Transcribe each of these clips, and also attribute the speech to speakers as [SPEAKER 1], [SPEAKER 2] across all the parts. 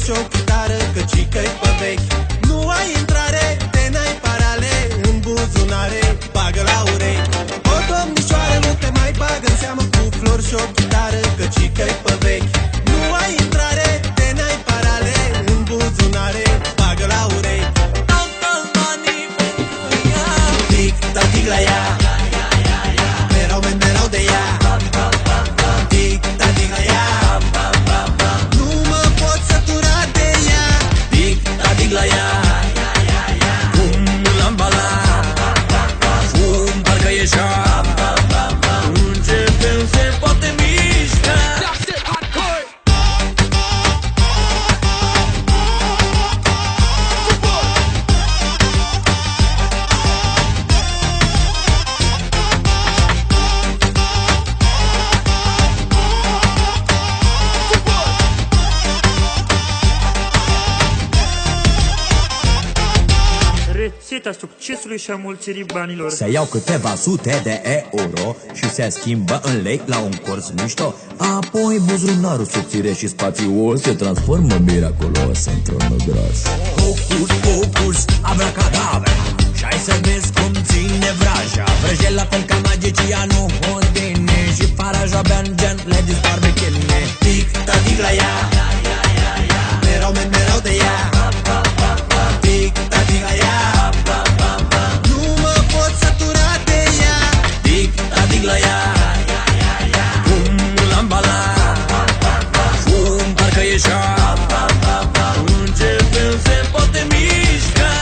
[SPEAKER 1] și o chitară, căcică-i pe vechi. Nu ai intrare, te n-ai parale în buzunare, bagă la urechi. O domnișoară nu te mai bagă în seamă cu flori și o chitară, căcică-i pe vechi. Nu ai intrare, te n-ai parale în buzunare, bagă la urechi. Tic-tac-tic la ea, merau de ea. Tic-tac-tic la ea, nu mă pot sătura de ea. Tic-tac-tic la ea, cum l-am balat, cum parcă ieșea. Începem, se poate mișca.
[SPEAKER 2] Rețeta succesului și a mulțirii banilor.
[SPEAKER 3] Se iau câteva sute de euro și se schimbă în lei la un curs mișto. Apoi buzunarul subțire și spațios se transformă miraculos într-un năgraș. Hocus pocus, abracadabra, și hai să vezi cum ține vraja. Vrăjel la fel ca magicianul Houdini și faraja Ben le dispar bechine.
[SPEAKER 1] Tic-tac-tic la ea, merau de ea. Tic-tac-tic la ea, nu mă pot sătura de ea. Tic-tac-tic la ea, cum l-am balat, cum parcă ieșea. Începem, se poate mișca.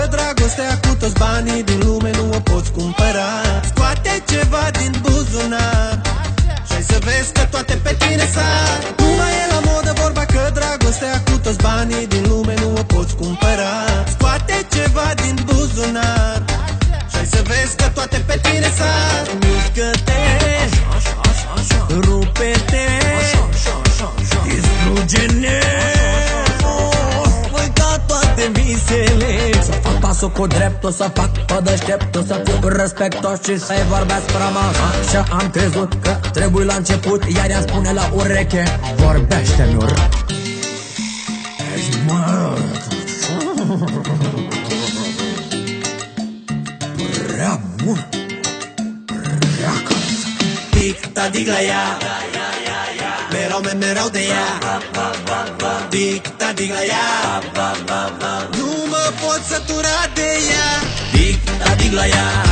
[SPEAKER 1] Dragostea cu toți banii din lume nu o poți cumpăra. Scoate ceva din buzunar și hai să vezi că toate pe tine sar. Nu mai e la modă vorba că dragostea cu toți banii din lume nu o poți cumpăra. Scoate ceva din buzunar și hai să vezi că toate pe tine sar. Mișcă-te, rupe-te, distruge-ne, voi ca toate visele.
[SPEAKER 3] Pasul cu drept, o să fac tot deștept, o să fiu respectos și să-i vorbesc frumos. Așa am crezut că trebuie la început, iar ea spune la ureche: vorbește-mi urât. Prea bun, prea călăță.
[SPEAKER 1] Tic-tac-tic la ea, merau de ea. Tic-tac-tic la ea, nu mă pot sătura de ea. Tic-tac-tic la ea,